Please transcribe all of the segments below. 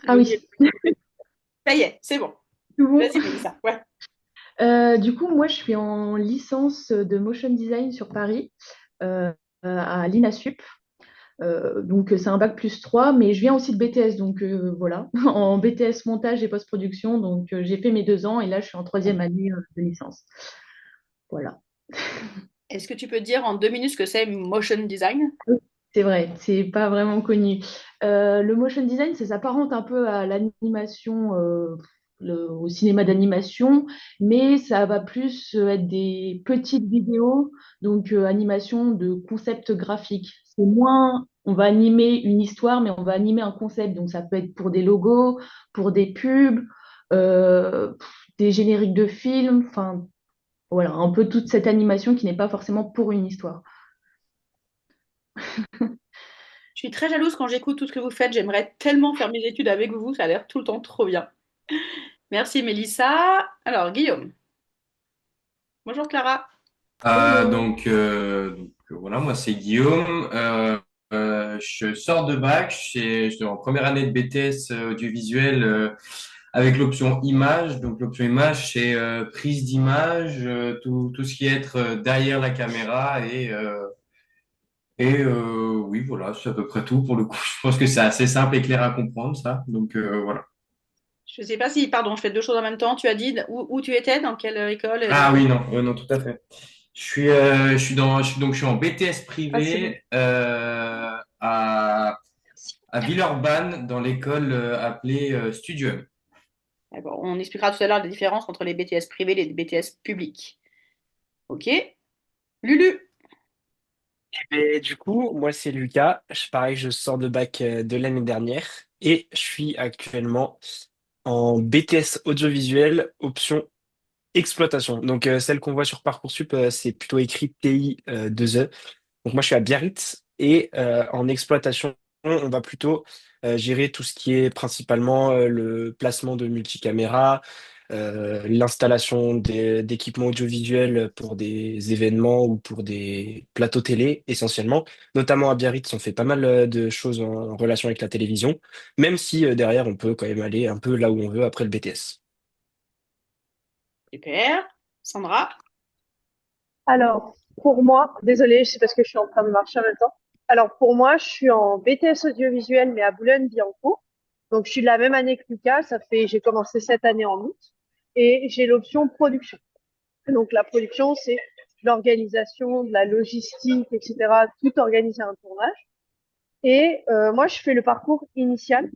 Ah Le oui, Ça y est, c'est bon. tout bon. Vas-y, Mélissa. Ouais. Du coup, moi, je suis en licence de motion design sur Paris, euh, à l'INASUP. Donc, c'est un bac plus 3, mais je viens aussi de BTS, donc voilà, en BTS montage et post-production. Donc, j'ai fait mes 2 ans et là, je suis en troisième année de licence. Voilà. Est-ce que tu peux dire en 2 minutes ce que c'est motion design? C'est vrai, c'est pas vraiment connu. Le motion design, ça s'apparente un peu à l'animation, au cinéma d'animation, mais ça va plus être des petites vidéos, donc animation de concept graphique. C'est moins, on va animer une histoire, mais on va animer un concept. Donc ça peut être pour des logos, pour des pubs, des génériques de films, enfin voilà, un peu toute cette animation qui n'est pas forcément pour une histoire. Je suis très jalouse quand j'écoute tout ce que vous faites. J'aimerais tellement faire mes études avec vous. Ça a l'air tout le temps trop bien. Merci, Mélissa. Alors, Guillaume. Bonjour, Clara. Hello. Voilà, moi c'est Guillaume. Je sors de bac, je suis en première année de BTS audiovisuel avec l'option image. Donc l'option image, c'est prise d'image, tout ce qui est être derrière la caméra oui, voilà, c'est à peu près tout pour le coup. Je pense que c'est assez simple et clair à comprendre ça. Voilà. Je ne sais pas si, pardon, je fais deux choses en même temps. Tu as dit où tu étais, dans quelle école et dans Ah quel... oui, non, non, tout à fait. Je suis en BTS Ah, c'est bon. privé à Villeurbanne dans l'école appelée Studium. D'accord. On expliquera tout à l'heure les différences entre les BTS privés et les BTS publics. Ok. Lulu. Et du coup, moi c'est Lucas. Pareil, je sors de bac de l'année dernière et je suis actuellement en BTS audiovisuel option exploitation. Donc celle qu'on voit sur Parcoursup, c'est plutôt écrit TI 2E. Donc moi je suis à Biarritz et en exploitation, on va plutôt gérer tout ce qui est principalement le placement de multicaméras, l'installation d'équipements audiovisuels pour des événements ou pour des plateaux télé essentiellement. Notamment à Biarritz, on fait pas mal de choses en relation avec la télévision, même si derrière on peut quand même aller un peu là où on veut après le BTS. Super. Sandra. Alors, pour moi, désolée, c'est parce que je suis en train de marcher en même temps. Alors, pour moi, je suis en BTS audiovisuel, mais à Boulogne-Billancourt. Donc, je suis de la même année que Lucas. J'ai commencé cette année en août. Et j'ai l'option production. Donc, la production, c'est l'organisation, de la logistique, etc. Tout organiser un tournage. Et moi, je fais le parcours initial.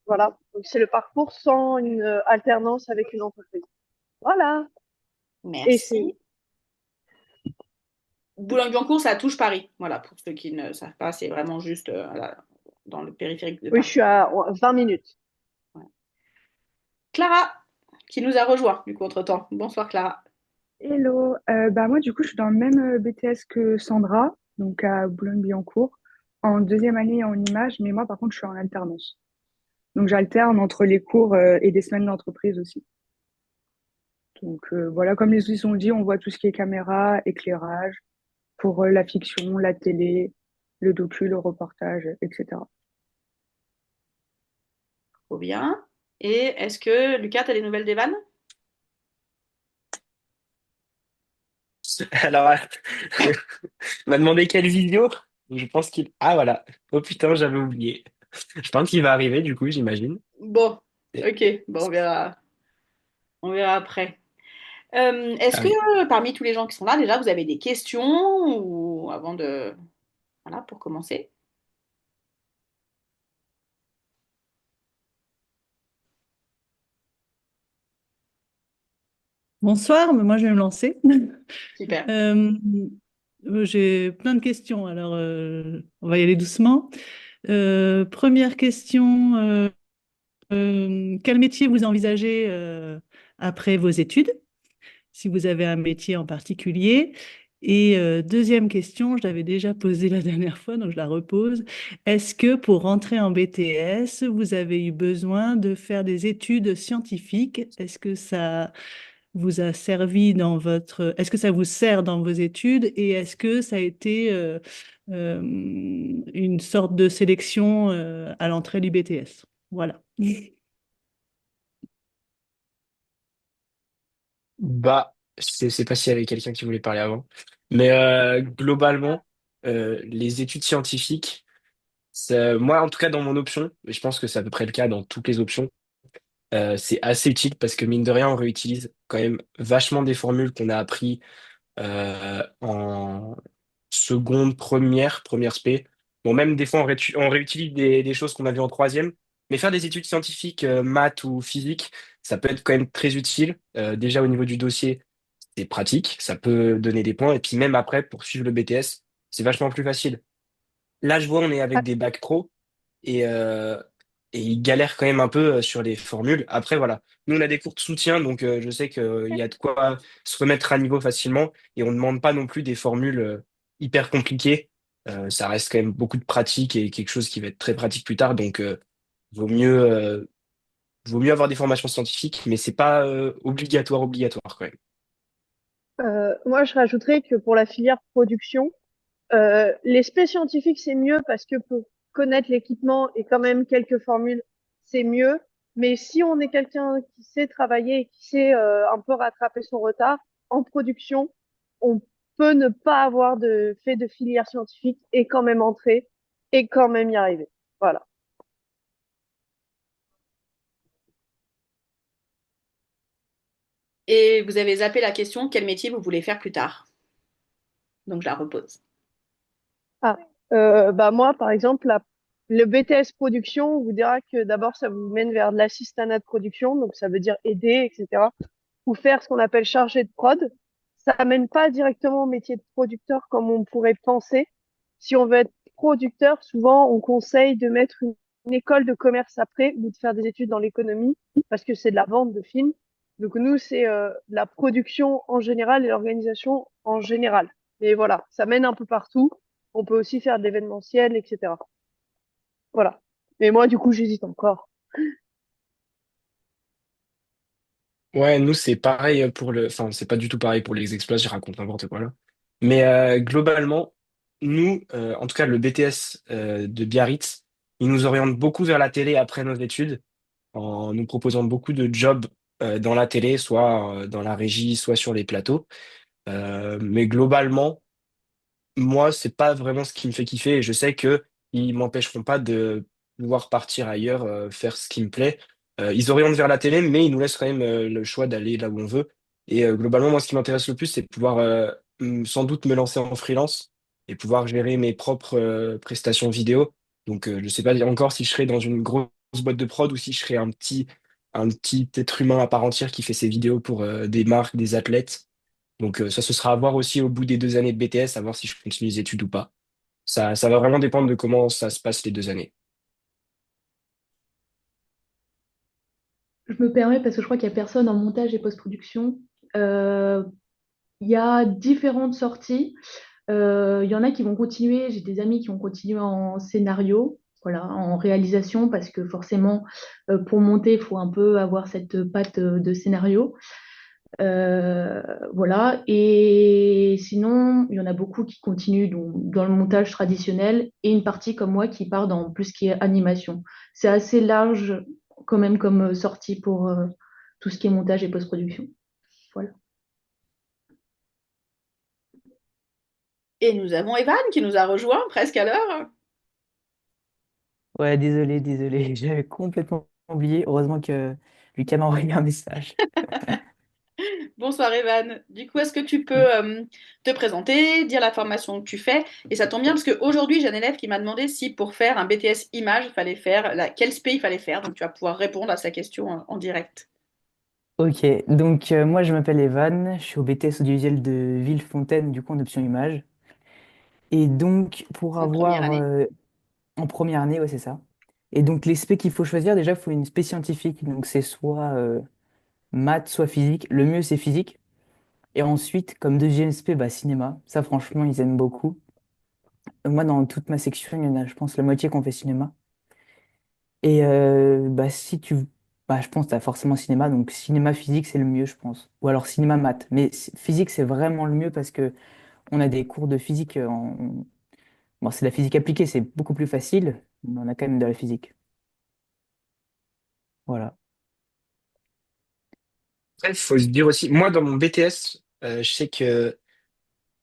Voilà. Donc, c'est le parcours sans une alternance avec une entreprise. Voilà. Et c'est Merci. Boulogne-Billancourt, ça touche Paris. Voilà, pour ceux qui ne savent pas, c'est vraiment juste dans le périphérique de Oui, je Paris. suis à 20 minutes. Ouais. Clara, qui nous a rejoint, du coup, entre-temps. Bonsoir, Clara. Hello, bah moi du coup je suis dans le même BTS que Sandra, donc à Boulogne-Billancourt, en deuxième année en image, mais moi par contre je suis en alternance. Donc j'alterne entre les cours et des semaines d'entreprise aussi. Donc voilà, comme les autres ont dit, on voit tout ce qui est caméra, éclairage, pour la fiction, la télé, le docu, le reportage, etc. Trop bien. Et est-ce que, Lucas, tu as des nouvelles d'Evan? Alors, on m'a demandé quelle vidéo. Je pense qu'il... Ah voilà. Oh putain, j'avais oublié. Je pense qu'il va arriver du coup, j'imagine. Bon, Et- ok, bon, on verra après. Est-ce Ah oui. que parmi tous les gens qui sont là, déjà, vous avez des questions ou avant de... Voilà, pour commencer. Bonsoir, mais moi je vais me lancer. Super. Euh, j'ai plein de questions, alors on va y aller doucement. Première question, quel métier vous envisagez après vos études, si vous avez un métier en particulier? Et deuxième question, je l'avais déjà posée la dernière fois, donc je la repose. Est-ce que pour rentrer en BTS, vous avez eu besoin de faire des études scientifiques? Est-ce que ça vous a servi dans votre... Est-ce que ça vous sert dans vos études et est-ce que ça a été une sorte de sélection à l'entrée du BTS? Voilà. Bah, c'est pas s'il y avait quelqu'un qui voulait parler avant. Mais globalement, les études scientifiques, moi en tout cas dans mon option, et je pense que c'est à peu près le cas dans toutes les options, c'est assez utile parce que mine de rien, on réutilise quand même vachement des formules qu'on a appris en seconde, première spé. Bon, même des fois, on réutilise des choses qu'on a vues en troisième. Mais faire des études scientifiques, maths ou physique, ça peut être quand même très utile. Déjà au niveau du dossier, c'est pratique, ça peut donner des points. Et puis même après, pour suivre le BTS, c'est vachement plus facile. Là, je vois, on est avec des bacs pro et, euh, et ils galèrent quand même un peu sur les formules. Après, voilà. Nous, on a des cours de soutien, donc je sais qu'il y a de quoi se remettre à niveau facilement et on ne demande pas non plus des formules hyper compliquées. Ça reste quand même beaucoup de pratique et quelque chose qui va être très pratique plus tard, donc vaut mieux, euh, vaut mieux avoir des formations scientifiques, mais c'est pas obligatoire quand même. Moi, je rajouterais que pour la filière production, l'esprit scientifique, c'est mieux parce que pour connaître l'équipement et quand même quelques formules, c'est mieux. Mais si on est quelqu'un qui sait travailler et qui sait un peu rattraper son retard, en production, on peut ne pas avoir de fait de filière scientifique et quand même entrer et quand même y arriver. Voilà. Et vous avez zappé la question, quel métier vous voulez faire plus tard? Donc je la repose. Ah, bah moi, par exemple, le BTS production vous dira que d'abord, ça vous mène vers de l'assistanat de production, donc ça veut dire aider, etc. Ou faire ce qu'on appelle chargé de prod. Ça amène pas directement au métier de producteur comme on pourrait penser. Si on veut être producteur, souvent, on conseille de mettre une école de commerce après ou de faire des études dans l'économie parce que c'est de la vente de films. Donc nous, c'est de la production en général et l'organisation en général. Mais voilà, ça mène un peu partout. On peut aussi faire de l'événementiel, etc. Voilà. Mais moi, du coup, j'hésite encore. Ouais, nous, c'est pareil enfin, c'est pas du tout pareil pour les exploits, je raconte n'importe quoi là. Mais globalement, nous, en tout cas, le BTS de Biarritz, il nous oriente beaucoup vers la télé après nos études, en nous proposant beaucoup de jobs dans la télé, soit dans la régie, soit sur les plateaux. Mais globalement, moi, c'est pas vraiment ce qui me fait kiffer et je sais que ils m'empêcheront pas de pouvoir partir ailleurs, faire ce qui me plaît. Ils orientent vers la télé, mais ils nous laissent quand même le choix d'aller là où on veut. Et globalement, moi, ce qui m'intéresse le plus, c'est de pouvoir sans doute me lancer en freelance et pouvoir gérer mes propres prestations vidéo. Donc, je sais pas encore si je serai dans une grosse boîte de prod ou si je serai un petit être humain à part entière qui fait ses vidéos pour des marques, des athlètes. Donc ça, ce sera à voir aussi au bout des 2 années de BTS, à voir si je continue les études ou pas. Ça va vraiment dépendre de comment ça se passe les 2 années. Je me permets parce que je crois qu'il n'y a personne en montage et post-production. Euh, Il y a différentes sorties. Il y en a qui vont continuer. J'ai des amis qui vont continuer en scénario, voilà, en réalisation, parce que forcément, pour monter, il faut un peu avoir cette patte de scénario. Euh, voilà. Et sinon, il y en a beaucoup qui continuent dans le montage traditionnel et une partie comme moi qui part dans plus ce qui est animation. C'est assez large quand même comme sortie pour tout ce qui est montage et post-production. Voilà. Et nous avons Evan qui nous a rejoint presque à l'heure. Ouais, désolé, j'avais complètement oublié. Heureusement que Lucas m'a envoyé un message. Bonsoir Evan. Du coup, est-ce que tu peux te présenter, dire la formation que tu fais? Et ça tombe bien parce qu'aujourd'hui, j'ai un élève qui m'a demandé si pour faire un BTS image, il fallait faire quel spé il fallait faire. Donc tu vas pouvoir répondre à sa question en direct. Ok, donc moi je m'appelle Evan, je suis au BTS audiovisuel de Villefontaine, du coup en option image. Et donc pour En première avoir année. en première année, ouais c'est ça. Et donc les spé qu'il faut choisir, déjà il faut une spé scientifique, donc c'est soit maths, soit physique. Le mieux c'est physique. Et ensuite, comme deuxième spé, bah cinéma. Ça franchement ils aiment beaucoup. Moi dans toute ma section, il y en a je pense la moitié qui ont fait cinéma. Et bah, si tu. Bah, je pense que tu as forcément cinéma, donc cinéma physique, c'est le mieux, je pense. Ou alors cinéma maths. Mais physique, c'est vraiment le mieux parce que on a des cours de physique Bon, c'est la physique appliquée, c'est beaucoup plus facile, mais on a quand même de la physique. Voilà. Après, il faut se dire aussi, moi, dans mon BTS, je sais que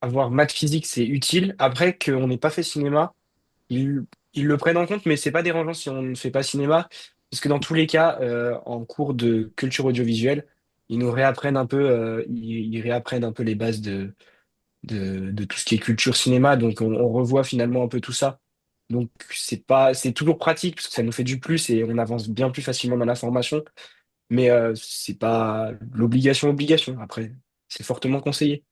avoir maths physique, c'est utile. Après, qu'on n'ait pas fait cinéma, ils, ils le prennent en compte, mais c'est pas dérangeant si on ne fait pas cinéma, parce que dans tous les cas, en cours de culture audiovisuelle, ils nous réapprennent un peu, ils réapprennent un peu les bases de tout ce qui est culture cinéma, donc on revoit finalement un peu tout ça. Donc c'est toujours pratique parce que ça nous fait du plus et on avance bien plus facilement dans la formation, mais c'est pas l'obligation. Après, c'est fortement conseillé.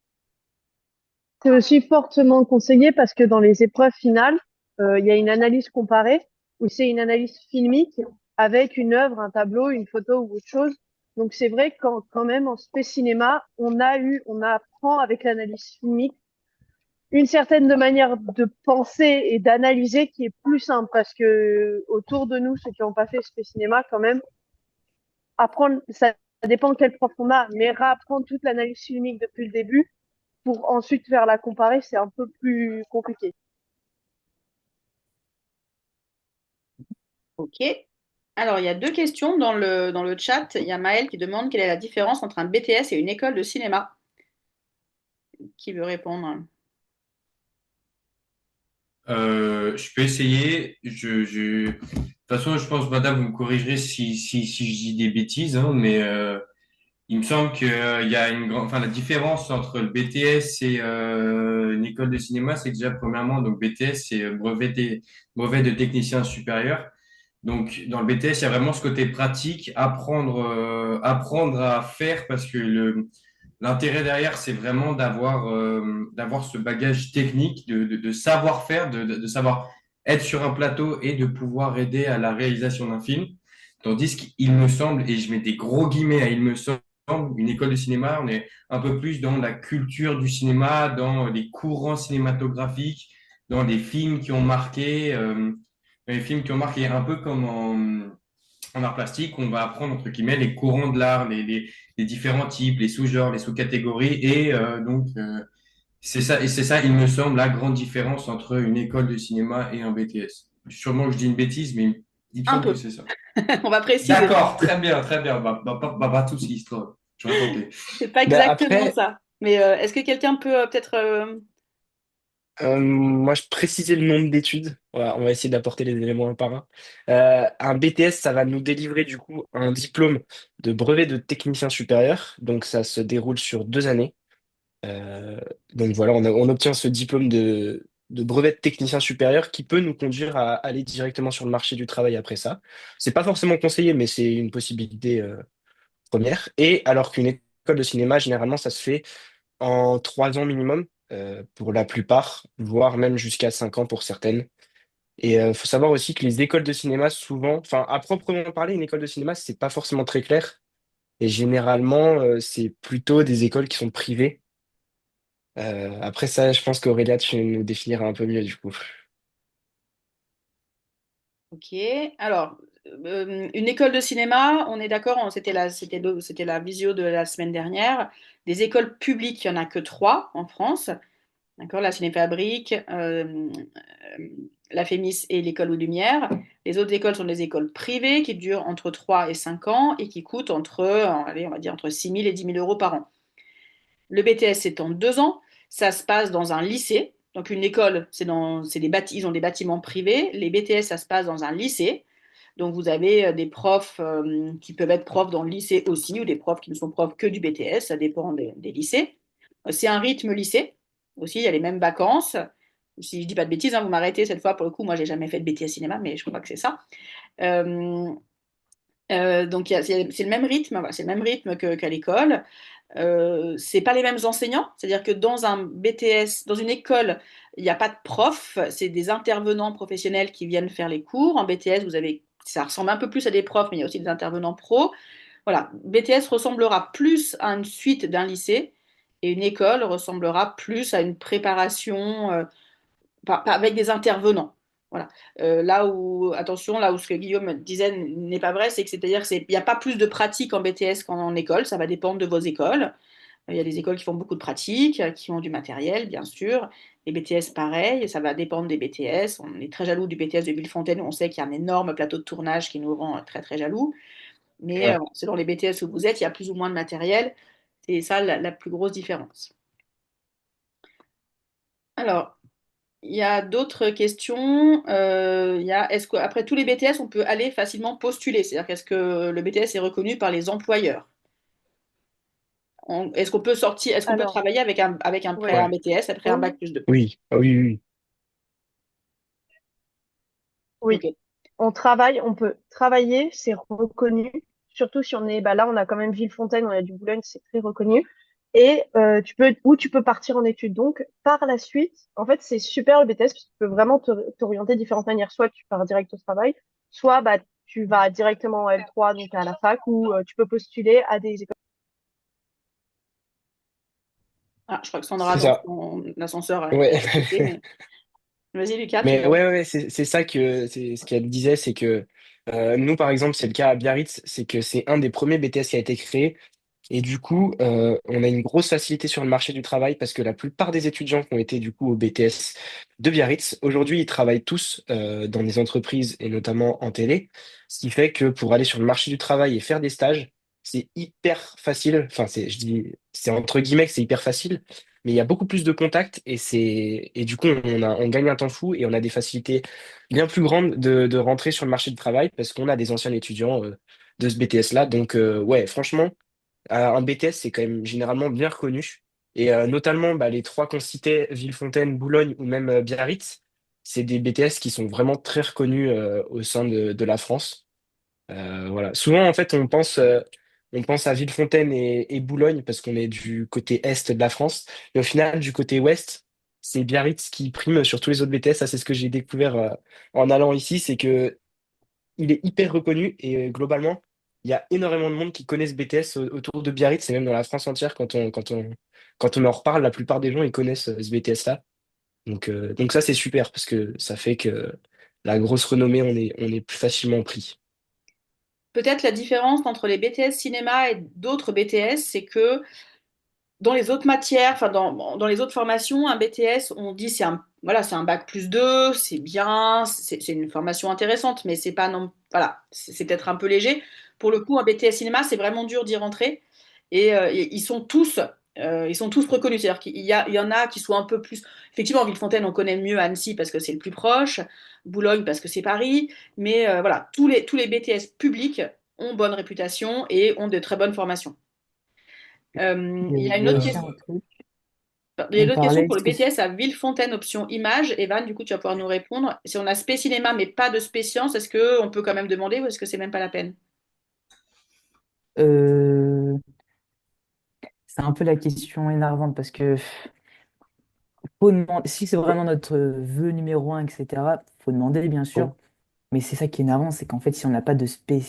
C'est aussi fortement conseillé parce que dans les épreuves finales, il y a une analyse comparée où c'est une analyse filmique avec une œuvre, un tableau, une photo ou autre chose. Donc c'est vrai qu'en quand même en spé cinéma, on apprend avec l'analyse filmique une certaine de manière de penser et d'analyser qui est plus simple parce que autour de nous, ceux qui n'ont pas fait spé cinéma, quand même, apprendre, ça dépend quel prof on a, mais réapprendre toute l'analyse filmique depuis le début pour ensuite faire la comparer, c'est un peu plus compliqué. Ok. Alors, il y a deux questions dans le chat. Il y a Maëlle qui demande quelle est la différence entre un BTS et une école de cinéma. Qui veut répondre? Je peux essayer. De toute façon, je pense, madame, vous me corrigerez si je dis des bêtises, hein, mais il me semble qu'il y a une grande, enfin, la différence entre le BTS et une école de cinéma, c'est que déjà, premièrement, donc BTS, c'est brevet de technicien supérieur. Donc, dans le BTS, il y a vraiment ce côté pratique, apprendre à faire, parce que l'intérêt derrière, c'est vraiment d'avoir ce bagage technique, de savoir faire, de savoir être sur un plateau et de pouvoir aider à la réalisation d'un film. Tandis qu'il me semble, et je mets des gros guillemets à il me semble, une école de cinéma, on est un peu plus dans la culture du cinéma, dans les courants cinématographiques, dans les films qui ont marqué, les films qui ont marqué un peu comme en art plastique, on va apprendre entre guillemets les courants de l'art, les différents types, les sous-genres, les sous-catégories, et c'est ça, il me semble, la grande différence entre une école de cinéma et un BTS. Sûrement que je dis une bêtise, mais il me Un semble que peu. c'est ça. On va préciser. D'accord, très bien, très bien. Pas de soucis, histoire. Je vais tenter. C'est pas Ben exactement après, ça. Mais est-ce que quelqu'un peut peut-être. moi, je précisais le nombre d'études. Voilà, on va essayer d'apporter les éléments un par un. Un BTS, ça va nous délivrer du coup un diplôme de brevet de technicien supérieur. Donc, ça se déroule sur 2 années. Euh, donc voilà, on obtient ce diplôme de brevet de technicien supérieur qui peut nous conduire à aller directement sur le marché du travail après ça. C'est pas forcément conseillé, mais c'est une possibilité première. Et alors qu'une école de cinéma, généralement, ça se fait en 3 ans minimum, pour la plupart, voire même jusqu'à 5 ans pour certaines. Et il faut savoir aussi que les écoles de cinéma, souvent, enfin, à proprement parler, une école de cinéma, c'est pas forcément très clair. Et généralement, c'est plutôt des écoles qui sont privées. Après ça, je pense qu'Aurélia, tu nous définiras un peu mieux du coup. Ok. Alors, une école de cinéma, on est d'accord, c'était la visio de la semaine dernière. Des écoles publiques, il n'y en a que trois en France. D'accord, la Cinéfabrique, la Fémis et l'école aux Lumières. Les autres écoles sont des écoles privées qui durent entre 3 et 5 ans et qui coûtent allez, on va dire entre 6 000 et 10 000 euros par an. Le BTS, c'est en 2 ans. Ça se passe dans un lycée. Donc une école, ils ont des bâtiments privés. Les BTS, ça se passe dans un lycée. Donc vous avez des profs qui peuvent être profs dans le lycée aussi, ou des profs qui ne sont profs que du BTS, ça dépend des lycées. C'est un rythme lycée aussi, il y a les mêmes vacances. Si je dis pas de bêtises, hein, vous m'arrêtez cette fois, pour le coup, moi j'ai jamais fait de BTS cinéma, mais je crois que c'est ça. Euh, donc c'est le même rythme, voilà, c'est le même rythme qu'à l'école. C'est pas les mêmes enseignants, c'est-à-dire que dans un BTS, dans une école, il n'y a pas de prof, c'est des intervenants professionnels qui viennent faire les cours. En BTS, ça ressemble un peu plus à des profs, mais il y a aussi des intervenants pros. Voilà, BTS ressemblera plus à une suite d'un lycée et une école ressemblera plus à une préparation avec des intervenants. Voilà. Attention, là où ce que Guillaume disait n'est pas vrai, il n'y a pas plus de pratique en BTS qu'en école, ça va dépendre de vos écoles. Il y a des écoles qui font beaucoup de pratiques, qui ont du matériel, bien sûr. Les BTS, pareil, ça va dépendre des BTS. On est très jaloux du BTS de Villefontaine, où on sait qu'il y a un énorme plateau de tournage qui nous rend très, très jaloux. Mais Ouais. selon les BTS où vous êtes, il y a plus ou moins de matériel. C'est ça la plus grosse différence. Alors, il y a d'autres questions. Est-ce qu'après tous les BTS, on peut aller facilement postuler? C'est-à-dire qu'est-ce que le BTS est reconnu par les employeurs? Est-ce qu'on peut Alors, travailler avec un prêt ouais. en BTS après un On- bac+2? Oui, ah oui, oui. Ok. Oui, on travaille, on peut travailler, c'est reconnu, surtout si on est, bah là, on a quand même Villefontaine, on a du Boulogne, c'est très reconnu. Et tu peux partir en études. Donc, par la suite, en fait, c'est super le BTS, parce que tu peux vraiment t'orienter de différentes manières. Soit tu pars direct au travail, soit bah, tu vas directement en L3, donc à la fac, ou tu peux postuler à des écoles. Ah, je crois que Sandra, C'est dans ça. son ascenseur, elle Ouais. a sauté, mais vas-y, Lucas, tu Mais veux. ouais, c'est ça que c'est ce qu'elle disait, c'est que nous, par exemple, c'est le cas à Biarritz, c'est que c'est un des premiers BTS qui a été créé. Et du coup, on a une grosse facilité sur le marché du travail parce que la plupart des étudiants qui ont été du coup au BTS de Biarritz, aujourd'hui, ils travaillent tous dans des entreprises et notamment en télé. Ce qui fait que pour aller sur le marché du travail et faire des stages, c'est hyper facile. Enfin, je dis, c'est entre guillemets que c'est hyper facile, mais il y a beaucoup plus de contacts et du coup, on gagne un temps fou et on a des facilités bien plus grandes de rentrer sur le marché du travail parce qu'on a des anciens étudiants de ce BTS-là. Donc, ouais, franchement. Un BTS, c'est quand même généralement bien reconnu. Et notamment, bah, les trois qu'on citait, Villefontaine, Boulogne ou même Biarritz, c'est des BTS qui sont vraiment très reconnus au sein de la France. Voilà. Souvent, en fait, on pense à Villefontaine et Boulogne parce qu'on est du côté est de la France. Mais au final, du côté ouest, c'est Biarritz qui prime sur tous les autres BTS. Ça, c'est ce que j'ai découvert en allant ici, c'est que il est hyper reconnu et globalement, il y a énormément de monde qui connaissent BTS autour de Biarritz et même dans la France entière quand on en reparle, la plupart des gens ils connaissent ce BTS-là. Donc ça c'est super parce que ça fait que la grosse renommée on est plus facilement pris. Peut-être la différence entre les BTS cinéma et d'autres BTS, c'est que dans les autres matières, enfin dans les autres formations, un BTS, on dit voilà, c'est un bac+2, c'est bien, c'est une formation intéressante, mais c'est pas non, voilà, c'est peut-être un peu léger. Pour le coup, un BTS cinéma, c'est vraiment dur d'y rentrer. Et ils sont tous reconnus. C'est-à-dire il y en a qui sont un peu plus. Effectivement, Villefontaine, on connaît mieux Annecy parce que c'est le plus proche, Boulogne parce que c'est Paris, mais voilà, tous les BTS publics ont bonne réputation et ont de très bonnes formations. Il y a Il une y a autre aussi question. un truc, Il y a on une autre question parlait, pour le est-ce que BTS à Villefontaine, option image. Evan, du coup, tu vas pouvoir nous répondre. Si on a spé cinéma mais pas de spé science, est-ce qu'on peut quand même demander ou est-ce que c'est même pas la peine? euh, c'est un peu la question énervante parce que faut demander, si c'est vraiment notre vœu numéro un, etc., faut demander bien sûr. Mais c'est ça qui est énervant, c'est qu'en fait, si on n'a pas de spé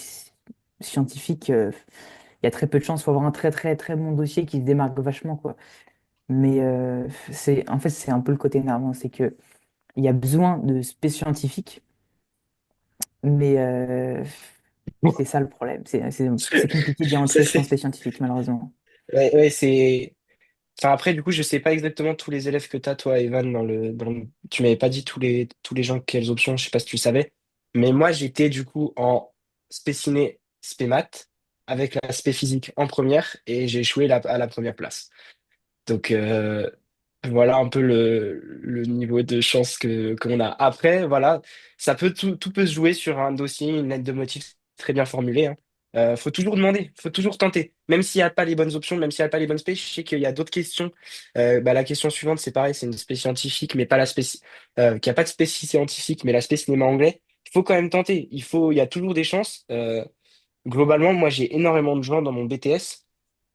scientifique, il y a très peu de chances. Il faut avoir un très très très bon dossier qui se démarque vachement, quoi. Mais en fait, c'est un peu le côté énervant, c'est que il y a besoin de spé scientifiques, mais c'est ça le problème. C'est compliqué d'y Ça, entrer sans c'est- spé scientifique, malheureusement. ouais, c'est. Enfin, après, du coup, je sais pas exactement tous les élèves que tu as, toi, Evan, tu m'avais pas dit tous les gens quelles options, je sais pas si tu savais. Mais moi, j'étais du coup en spé ciné, spé maths, avec la spé physique en première, et j'ai échoué à la première place. Donc, voilà un peu le niveau de chance qu'on a. Après, voilà, tout peut se jouer sur un dossier, une lettre de motif très bien formulée, hein. Faut toujours demander, faut toujours tenter. Même s'il n'y a pas les bonnes options, même s'il n'y a pas les bonnes spé, je sais qu'il y a d'autres questions. Bah, la question suivante, c'est pareil, c'est une spé scientifique, mais pas la spé, qui a pas de spé scientifique, mais la spé cinéma anglais. Il faut quand même tenter. Il y a toujours des chances. Globalement, moi, j'ai énormément de gens dans mon BTS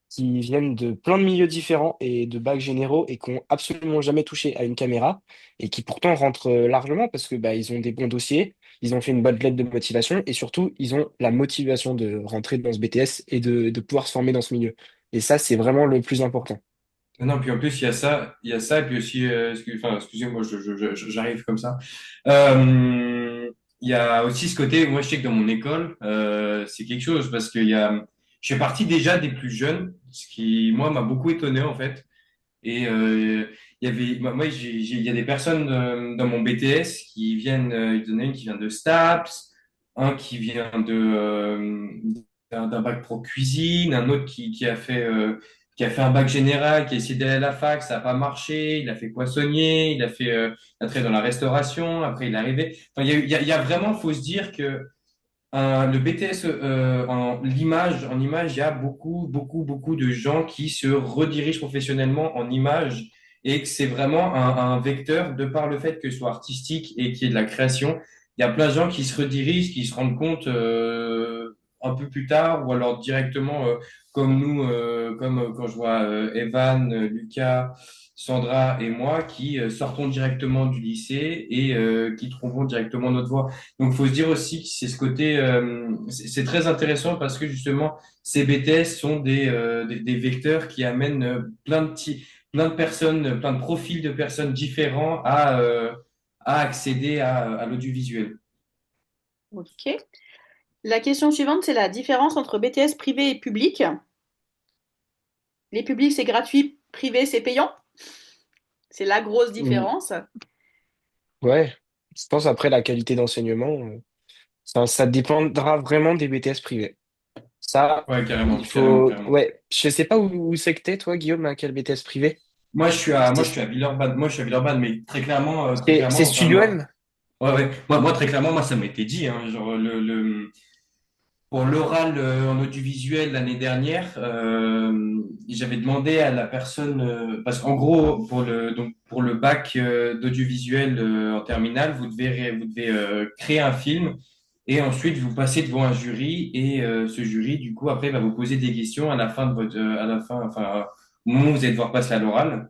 qui viennent de plein de milieux différents et de bacs généraux et qui ont absolument jamais touché à une caméra et qui pourtant rentrent largement parce que bah, ils ont des bons dossiers, ils ont fait une bonne lettre de motivation et surtout ils ont la motivation de rentrer dans ce BTS et de pouvoir se former dans ce milieu. Et ça, c'est vraiment le plus important. Non, puis en plus, il y a ça, et puis aussi, enfin, excusez-moi, j'arrive comme ça. Il y a aussi ce côté, moi, je sais que dans mon école, c'est quelque chose, parce je fais partie déjà des plus jeunes, ce qui, moi, m'a beaucoup étonné, en fait. Et il y avait, moi, il y a des personnes dans mon BTS il y en a une qui vient de STAPS, un qui vient d'un bac pro cuisine, un autre qui a fait un bac général, qui a essayé d'aller à la fac, ça n'a pas marché, il a fait poissonnier, il a travaillé dans la restauration, après il est arrivé. Enfin, il y a vraiment, faut se dire que le BTS en image, il y a beaucoup de gens qui se redirigent professionnellement en image et que c'est vraiment un vecteur de par le fait que ce soit artistique et qu'il y ait de la création. Il y a plein de gens qui se redirigent, qui se rendent compte un peu plus tard ou alors directement comme nous, comme quand je vois Evan, Lucas, Sandra et moi qui sortons directement du lycée et qui trouveront directement notre voie. Donc, faut se dire aussi que c'est ce côté, c'est très intéressant parce que justement, ces BTS sont des vecteurs qui amènent plein de personnes, plein de profils de personnes différents à accéder à l'audiovisuel. Ok. La question suivante, c'est la différence entre BTS privé et public. Les publics, c'est gratuit, privé, c'est payant. C'est la grosse Mm. différence. Ouais, je pense après la qualité d'enseignement, ça dépendra vraiment des BTS privés. Ça, Ouais, carrément, il carrément, faut. carrément. Ouais, je sais pas où c'est que t'es, toi, Guillaume, à quel BTS privé? Moi, je C'est suis à Villeurbanne. Moi, je suis à Villeurbanne, mais très c'est clairement, enfin, Studio moi, M? ouais, ouais. Moi, très clairement, moi, ça m'était dit, hein, genre, pour l'oral en audiovisuel l'année dernière, j'avais demandé à la personne, parce qu'en gros, donc, pour le bac d'audiovisuel en terminale, vous devez créer un film et ensuite vous passez devant un jury et ce jury, du coup, après, va vous poser des questions à la fin de à la fin, enfin, au moment où vous allez devoir passer à l'oral.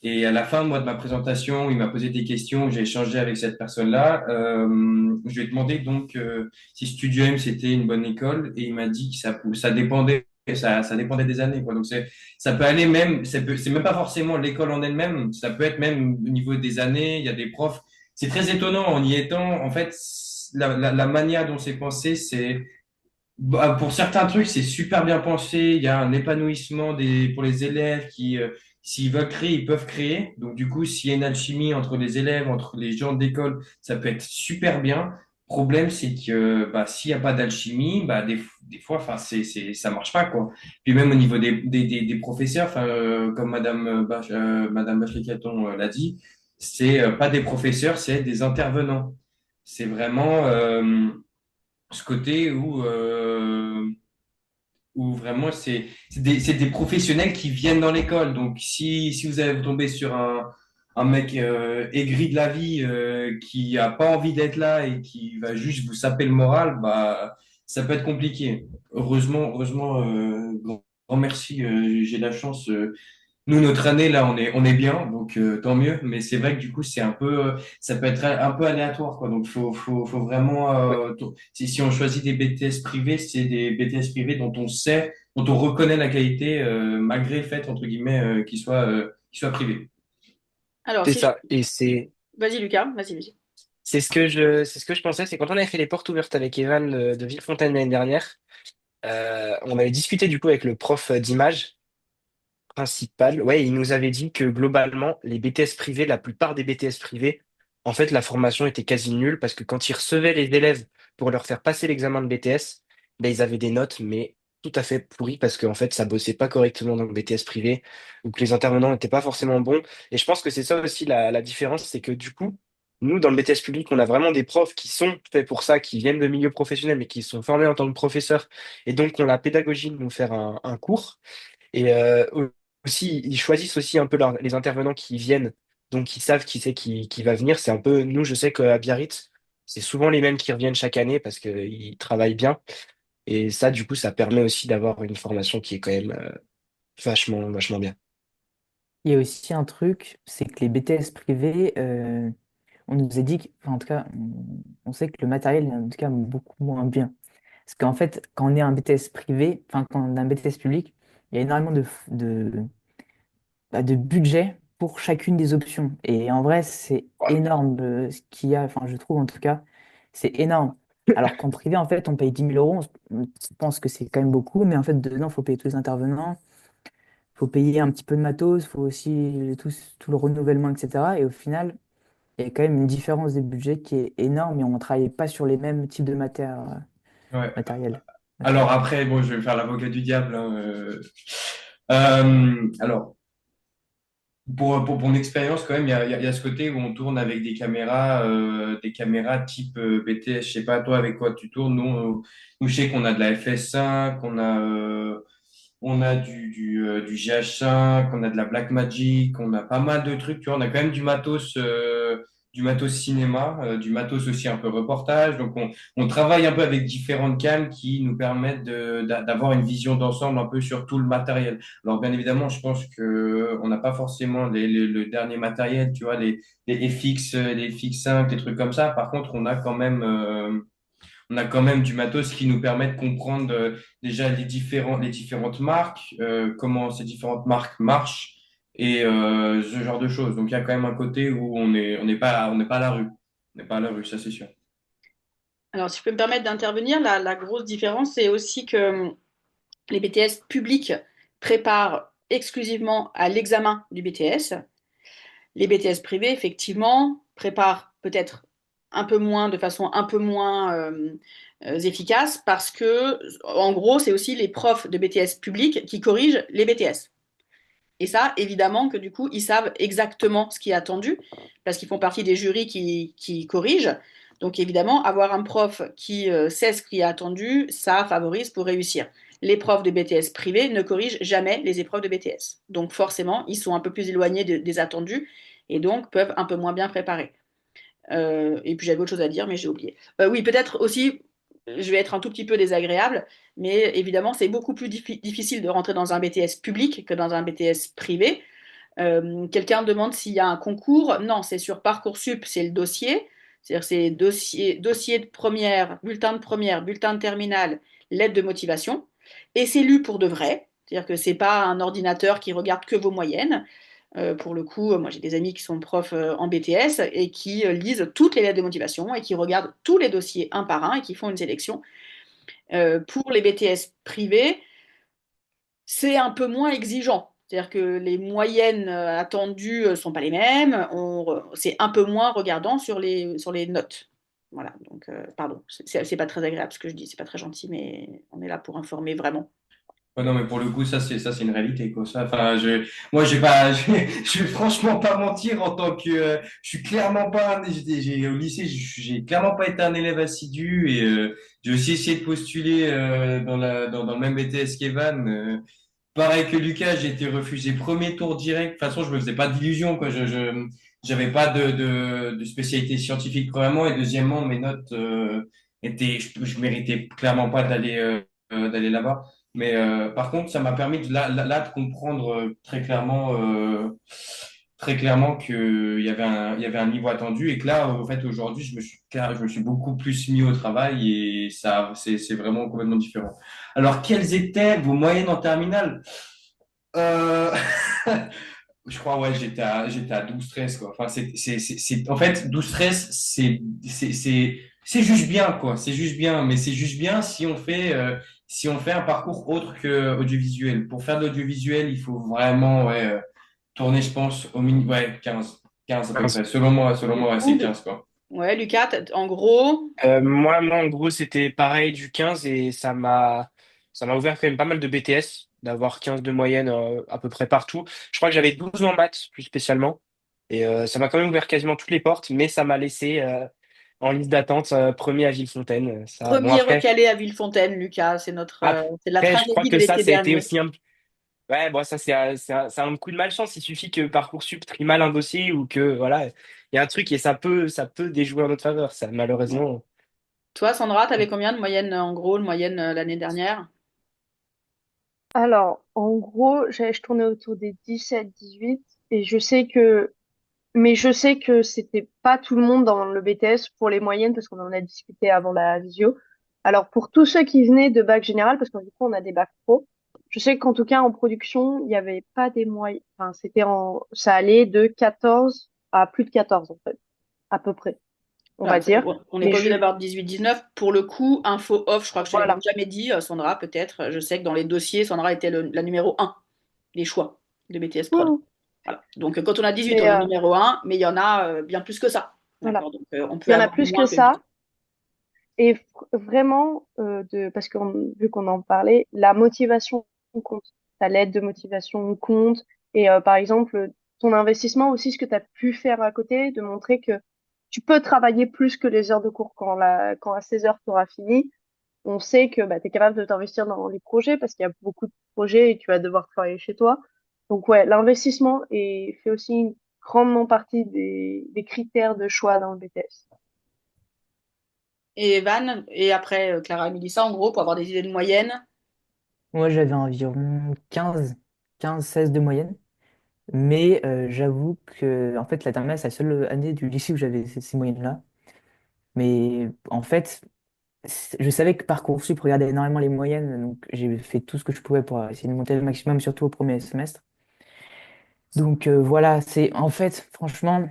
Et à la fin, moi, de ma présentation, il m'a posé des questions, j'ai échangé avec cette personne-là. Je lui ai demandé donc si Studio M c'était une bonne école et il m'a dit que ça dépendait, ça dépendait des années, quoi. Donc ça peut aller même, c'est même pas forcément l'école en elle-même, ça peut être même au niveau des années, il y a des profs. C'est très étonnant en y étant. En fait, la manière dont c'est pensé, pour certains trucs, c'est super bien pensé. Il y a un épanouissement pour les élèves qui, s'ils veulent créer, ils peuvent créer. Donc, du coup, s'il y a une alchimie entre les élèves, entre les gens d'école, ça peut être super bien. Problème, c'est que bah, s'il n'y a pas d'alchimie, bah, des fois, enfin, ça marche pas, quoi. Puis même au niveau des professeurs, enfin, comme Madame Bachelet-Caton l'a dit, c'est pas des professeurs, c'est des intervenants. C'est vraiment ce côté où vraiment c'est des professionnels qui viennent dans l'école. Donc si vous allez tomber sur un mec aigri de la vie qui a pas envie d'être là et qui va juste vous saper le moral, bah ça peut être compliqué. Heureusement, grand merci. J'ai la chance. Nous, notre année, là, on est bien, donc tant mieux. Mais c'est vrai que du coup, ça peut être un peu aléatoire, quoi. Donc, faut vraiment, Ouais. si on choisit des BTS privés, c'est des BTS privés dont on sait, dont on reconnaît la qualité, malgré le fait, entre guillemets, qu'ils soient privés. Alors, C'est si je... ça. Et Vas-y, Lucas, vas-y. c'est ce que je pensais, c'est quand on avait fait les portes ouvertes avec Evan de Villefontaine l'année dernière, on avait discuté du coup avec le prof d'image principal. Ouais, il nous avait dit que globalement, les BTS privés, la plupart des BTS privés, en fait, la formation était quasi nulle parce que quand ils recevaient les élèves pour leur faire passer l'examen de BTS, ben, ils avaient des notes, mais tout à fait pourries parce qu'en fait, ça bossait pas correctement dans le BTS privé ou que les intervenants n'étaient pas forcément bons. Et je pense que c'est ça aussi la différence, c'est que du coup, nous, dans le BTS public, on a vraiment des profs qui sont faits pour ça, qui viennent de milieux professionnels, mais qui sont formés en tant que professeurs et donc ont la pédagogie de nous faire un cours. Et aussi, ils choisissent aussi un peu les intervenants qui viennent, donc ils savent qui c'est qui va venir. C'est un peu, nous, je sais qu'à Biarritz, c'est souvent les mêmes qui reviennent chaque année parce qu'ils travaillent bien. Et ça, du coup, ça permet aussi d'avoir une formation qui est quand même vachement bien. Il y a aussi un truc, c'est que les BTS privés, on nous a dit, enfin, en tout cas, on sait que le matériel est en tout cas beaucoup moins bien. Parce qu'en fait, quand on est un BTS privé, enfin, quand on a un BTS public, il y a énormément de budget pour chacune des options. Et en vrai, c'est Ouais. énorme ce qu'il y a, enfin, je trouve en tout cas, c'est énorme. Alors qu'en privé, en fait, on paye 10 000 euros, on pense que c'est quand même beaucoup, mais en fait, dedans, il faut payer tous les intervenants, il faut payer un petit peu de matos, il faut aussi tout le renouvellement, etc. Et au final, il y a quand même une différence des budgets qui est énorme et on ne travaille pas sur les mêmes types de Ouais. matériel. Alors après, bon, je vais me faire l'avocat du diable, hein, alors, pour mon expérience, quand même, il y a ce côté où on tourne avec des caméras type BTS. Je sais pas, toi, avec quoi tu tournes. Nous, je sais qu'on a de la FS5, on a du GH5, on a de la Blackmagic, on a pas mal de trucs. Tu vois, on a quand même du matos cinéma, du matos aussi un peu reportage. Donc, on travaille un peu avec différentes cams qui nous permettent d'avoir une vision d'ensemble un peu sur tout le matériel. Alors, bien évidemment, je pense que on n'a pas forcément le dernier matériel, tu vois, les FX, les FX5, les trucs comme ça. Par contre, on a quand même du matos qui nous permet de comprendre déjà les différentes marques, comment ces différentes marques marchent et ce genre de choses. Donc, il y a quand même un côté où on n'est pas à la rue. On n'est pas à la rue, ça c'est sûr. Alors, si je peux me permettre d'intervenir, la grosse différence, c'est aussi que les BTS publics préparent exclusivement à l'examen du BTS. Les BTS privés, effectivement, préparent peut-être un peu moins, de façon un peu moins efficace, parce que, en gros, c'est aussi les profs de BTS publics qui corrigent les BTS. Et ça, évidemment, que du coup, ils savent exactement ce qui est attendu, parce qu'ils font partie des jurys qui corrigent. Donc, évidemment, avoir un prof qui sait ce qui est attendu, ça favorise pour réussir. Les profs de BTS privés ne corrigent jamais les épreuves de BTS. Donc, forcément, ils sont un peu plus éloignés des attendus et donc peuvent un peu moins bien préparer. Et puis, j'avais autre chose à dire, mais j'ai oublié. Oui, peut-être aussi, je vais être un tout petit peu désagréable, mais évidemment, c'est beaucoup plus difficile de rentrer dans un BTS public que dans un BTS privé. Quelqu'un demande s'il y a un concours. Non, c'est sur Parcoursup, c'est le dossier. C'est-à-dire c'est dossier de première, bulletin de terminale, lettre de motivation. Et c'est lu pour de vrai. C'est-à-dire que c'est pas un ordinateur qui regarde que vos moyennes. Pour le coup, moi j'ai des amis qui sont profs en BTS et qui lisent toutes les lettres de motivation et qui regardent tous les dossiers un par un et qui font une sélection. Pour les BTS privés, c'est un peu moins exigeant. C'est-à-dire que les moyennes attendues ne sont pas les mêmes. C'est un peu moins regardant sur les notes. Voilà, donc pardon, c'est pas très agréable ce que je dis, c'est pas très gentil, mais on est là pour informer vraiment. Ouais, non, mais pour le coup, ça, c'est une réalité, quoi. Ça, enfin, moi, j'ai pas, je vais franchement pas mentir en tant que, je suis clairement pas, au lycée, j'ai clairement pas été un élève assidu et j'ai aussi essayé de postuler dans le même BTS qu'Evan. Pareil que Lucas, j'ai été refusé premier tour direct. De toute façon, je me faisais pas d'illusions, quoi. J'avais pas de spécialité scientifique, premièrement, et deuxièmement, mes notes je méritais clairement pas d'aller là-bas. Mais par contre, ça m'a permis là de comprendre très clairement il y avait un niveau attendu et que là, en fait, aujourd'hui, je me suis beaucoup plus mis au travail et ça, c'est vraiment complètement différent. Alors, quelles étaient vos moyennes en terminale? Euh, Je crois, ouais, j'étais à 12-13, quoi. Enfin, en fait, 12-13, c'est juste bien, quoi. C'est juste bien, mais c'est juste bien si on fait un parcours autre que audiovisuel. Pour faire de l'audiovisuel, il faut vraiment, ouais, tourner, je pense, au minimum, ouais, 15 à peu près. Selon Du moi, ouais, coup, c'est 15, quoi. ouais, Lucas, en gros, Moi, en gros, c'était pareil du 15 et ça m'a ouvert quand même pas mal de BTS, d'avoir 15 de moyenne à peu près partout. Je crois que j'avais 12 en maths, plus spécialement. Et ça m'a quand même ouvert quasiment toutes les portes, mais ça m'a laissé en liste d'attente premier à Villefontaine. Ça, bon, premier après, recalé à Villefontaine, Lucas, c'est la après, je crois tragédie de que ça l'été a été dernier. aussi un. Ouais, bon, ça, c'est un coup de malchance. Il suffit que Parcoursup trie mal un dossier ou que, voilà, il y a un truc et ça peut déjouer en notre faveur, ça, Ouais. malheureusement. Toi, Sandra, t'avais combien de moyenne en gros, de moyenne l'année dernière? Alors, en gros, je tournais autour des 17, 18 et je sais que c'était pas tout le monde dans le BTS pour les moyennes parce qu'on en a discuté avant la visio. Alors, pour tous ceux qui venaient de bac général, parce que du coup, on a des bacs pro, je sais qu'en tout cas, en production, il n'y avait pas des moyens, enfin, ça allait de 14 à plus de 14, en fait, à peu près, on va Alors, dire. on n'est Mais pas obligé d'avoir 18-19. Pour le coup, info off, je crois que je ne l'avais voilà. jamais dit, Sandra, peut-être. Je sais que dans les dossiers, Sandra était la numéro un des choix de BTS Prod. Mmh. Voilà. Donc, quand on a 18, on Mais est numéro un, mais il y en a bien plus que ça. voilà. D'accord? Donc, on peut Il y en a avoir plus que moins que 18. ça. Et vraiment, parce que vu qu'on en parlait, la motivation compte. Ta lettre de motivation compte. Et par exemple, ton investissement aussi, ce que tu as pu faire à côté, de montrer que tu peux travailler plus que les heures de cours quand à 16 heures tu auras fini. On sait que bah, tu es capable de t'investir dans les projets parce qu'il y a beaucoup de projets et tu vas devoir travailler chez toi. Donc ouais, l'investissement fait aussi grandement partie des critères de choix dans le BTS. Et Evan, et après Clara et Mélissa, en gros, pour avoir des idées de moyenne. Moi, j'avais environ 15-16 de moyenne. Mais j'avoue que en fait, la terminale, c'est la seule année du lycée où j'avais ces moyennes-là. Mais en fait, je savais que Parcoursup regardait énormément les moyennes, donc j'ai fait tout ce que je pouvais pour essayer de monter le maximum, surtout au premier semestre. Donc voilà, c'est en fait, franchement,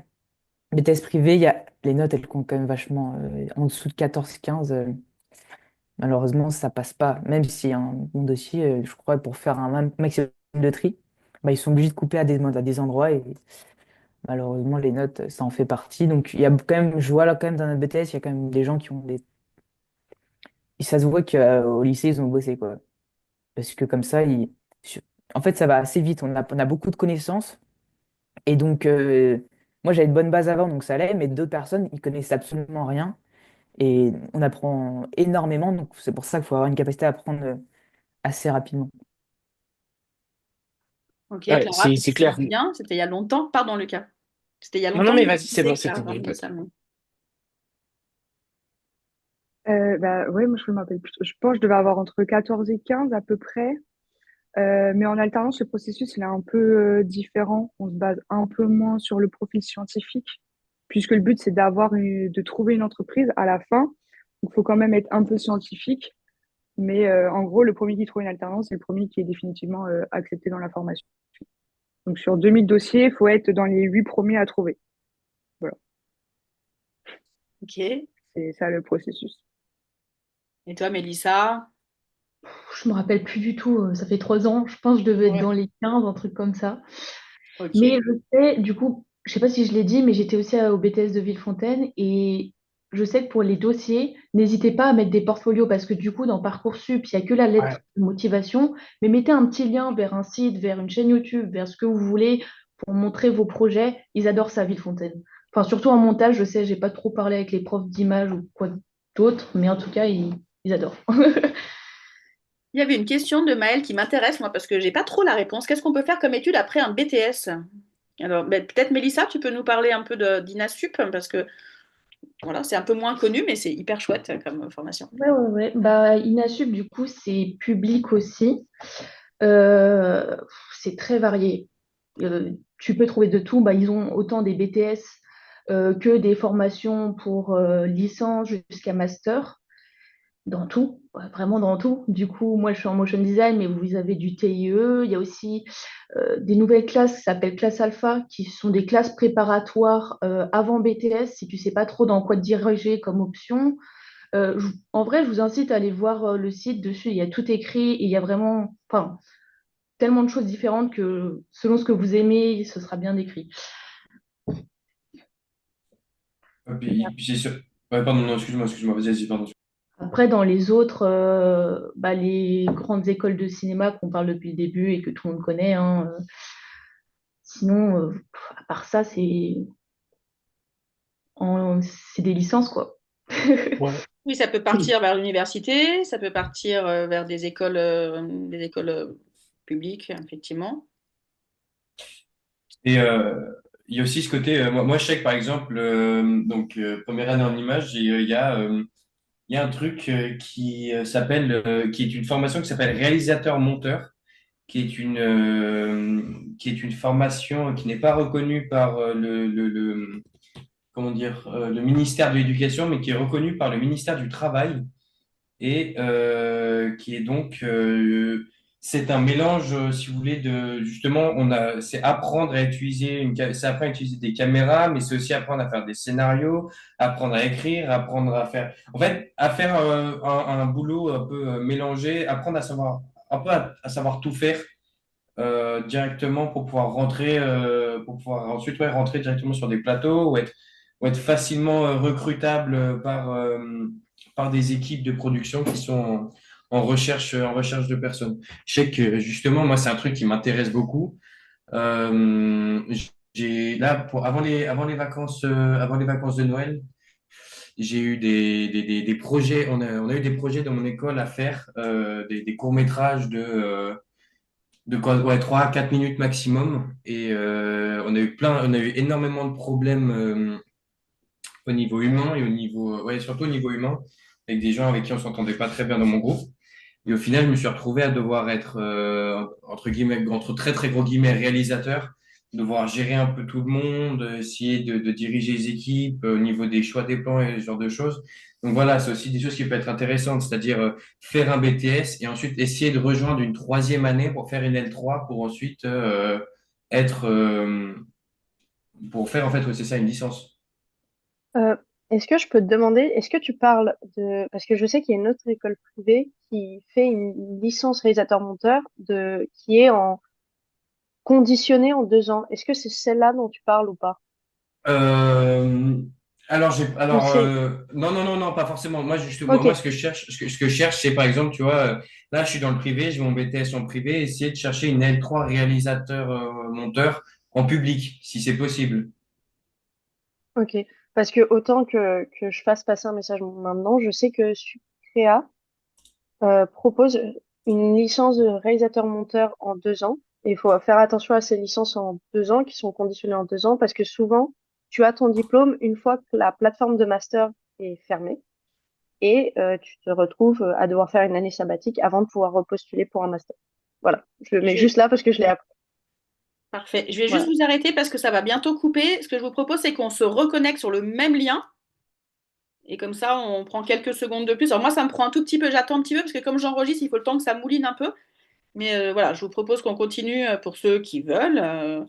BTS privé, les notes, elles comptent quand même vachement en dessous de 14-15. Malheureusement, ça passe pas. Même si un bon dossier, je crois, pour faire un maximum de tri, bah, ils sont obligés de couper à des endroits et malheureusement, les notes, ça en fait partie. Donc, il y a quand même, je vois là quand même dans notre BTS, il y a quand même des gens qui ont des. Et ça se voit qu'au lycée, ils ont bossé, quoi. Parce que comme ça, en fait, ça va assez vite. On a beaucoup de connaissances. Et donc, moi, j'avais de bonnes bases avant, donc ça allait. Mais d'autres personnes, ils connaissent absolument rien. Et on apprend énormément. Donc, c'est pour ça qu'il faut avoir une capacité à apprendre assez rapidement. Ok, Ouais, Clara, tu c'est te clair. souviens, c'était il y a longtemps. Pardon, Lucas. C'était il y a Non, non, longtemps, mais le vas-y, c'est bon, lycée, c'est Clara, tout bon, pardon, pas de souci. notamment. Bah ouais, moi je me rappelle plus. Je pense que je devais avoir entre 14 et 15 à peu près. Mais en alternance, le processus il est un peu différent. On se base un peu moins sur le profil scientifique, puisque le but c'est de trouver une entreprise à la fin. Donc il faut quand même être un peu scientifique. Mais en gros, le premier qui trouve une alternance, c'est le premier qui est définitivement accepté dans la formation. Donc sur 2000 dossiers, il faut être dans les 8 premiers à trouver. Voilà, Ok. Et c'est ça le processus. toi, Mélissa? Je me rappelle plus du tout, ça fait 3 ans. Je pense que je devais être Ouais. dans les 15, un truc comme ça. Mais Ok. je sais, du coup, je sais pas si je l'ai dit, mais j'étais aussi au BTS de Villefontaine et je sais que pour les dossiers, n'hésitez pas à mettre des portfolios parce que du coup, dans Parcoursup, il n'y a que la lettre Ouais. de motivation, mais mettez un petit lien vers un site, vers une chaîne YouTube, vers ce que vous voulez pour montrer vos projets. Ils adorent ça, Villefontaine. Enfin, surtout en montage, je sais, j'ai pas trop parlé avec les profs d'image ou quoi d'autre, mais en tout cas, ils adorent. Il y avait une question de Maëlle qui m'intéresse, moi, parce que j'ai pas trop la réponse. Qu'est-ce qu'on peut faire comme étude après un BTS? Alors, ben, peut-être Mélissa, tu peux nous parler un peu d'INASUP, parce que voilà, c'est un peu moins connu, mais c'est hyper chouette comme formation. Ouais, ouais, ouais. Bah, Inasup, du coup, c'est public aussi. Euh, c'est très varié. Tu peux trouver de tout. Bah, ils ont autant des BTS que des formations pour licence jusqu'à master, dans tout, ouais, vraiment dans tout. Du coup, moi, je suis en motion design, mais vous avez du TIE. Il y a aussi des nouvelles classes qui s'appellent classe alpha, qui sont des classes préparatoires avant BTS, si tu sais pas trop dans quoi te diriger comme option. En vrai, je vous incite à aller voir le site dessus. Il y a tout écrit et il y a vraiment, enfin, tellement de choses différentes que selon ce que vous aimez, ce sera bien décrit. Puis c'est sûr. Ouais, pardon, non, excuse-moi, vas-y, pardon. Après, dans les autres, bah, les grandes écoles de cinéma qu'on parle depuis le début et que tout le monde connaît, hein, sinon, à part ça, c'est des licences, quoi. Ouais. Oui, ça peut partir vers l'université, ça peut partir vers des écoles publiques, effectivement. Et il y a aussi ce côté, moi je sais que par exemple, première année en image, il y a un truc qui est une formation qui s'appelle réalisateur-monteur, qui est une formation qui n'est pas reconnue par comment dire, le ministère de l'Éducation, mais qui est reconnue par le ministère du Travail et qui est c'est un mélange, si vous voulez, de justement, c'est apprendre à utiliser c'est apprendre à utiliser des caméras, mais c'est aussi apprendre à faire des scénarios, apprendre à écrire, apprendre à faire, en fait, à faire un boulot un peu mélangé, apprendre à savoir, un peu à savoir tout faire directement pour pouvoir ensuite ouais, rentrer directement sur des plateaux ou être facilement recrutable par des équipes de production qui sont en recherche de personnes. Je sais que justement, moi, c'est un truc qui m'intéresse beaucoup. Euh, là, avant les vacances de Noël, j'ai eu des projets, on a eu des projets dans mon école à faire, des courts-métrages de quoi, ouais, 3 à 4 minutes maximum. Et on a eu énormément de problèmes au niveau humain et ouais, surtout au niveau humain, avec des gens avec qui on s'entendait pas très bien dans mon groupe. Et au final, je me suis retrouvé à devoir être, entre guillemets, entre très très gros guillemets, réalisateur, devoir gérer un peu tout le monde, essayer de diriger les équipes au niveau des choix des plans et ce genre de choses. Donc voilà, c'est aussi des choses qui peuvent être intéressantes, c'est-à-dire faire un BTS et ensuite essayer de rejoindre une troisième année pour faire une L3 pour ensuite être, pour faire en fait, ouais, c'est ça, une licence. Euh, Est-ce que je peux te demander, est-ce que tu parles de... Parce que je sais qu'il y a une autre école privée qui fait une licence réalisateur-monteur qui est en conditionnée en 2 ans. Est-ce que c'est celle-là dont tu parles ou pas? Euh, Ou c'est... non, non, non, non, pas forcément. Moi, justement, Ok, moi, ce que je cherche, ce que je cherche, c'est par exemple, tu vois, là, je suis dans le privé, j'ai mon BTS en privé, essayer de chercher une L3 réalisateur, monteur en public, si c'est possible. ok. Parce que autant que je fasse passer un message maintenant, je sais que Sucrea propose une licence de réalisateur-monteur en 2 ans. Et il faut faire attention à ces licences en 2 ans qui sont conditionnées en 2 ans parce que souvent, tu as ton diplôme une fois que la plateforme de master est fermée et tu te retrouves à devoir faire une année sabbatique avant de pouvoir repostuler pour un master. Voilà, je le mets Je- juste là parce que je l'ai appris. Parfait. Je vais juste Voilà. vous arrêter parce que ça va bientôt couper. Ce que je vous propose, c'est qu'on se reconnecte sur le même lien. Et comme ça, on prend quelques secondes de plus. Alors moi, ça me prend un tout petit peu, j'attends un petit peu parce que comme j'enregistre, il faut le temps que ça mouline un peu. Mais voilà, je vous propose qu'on continue pour ceux qui veulent.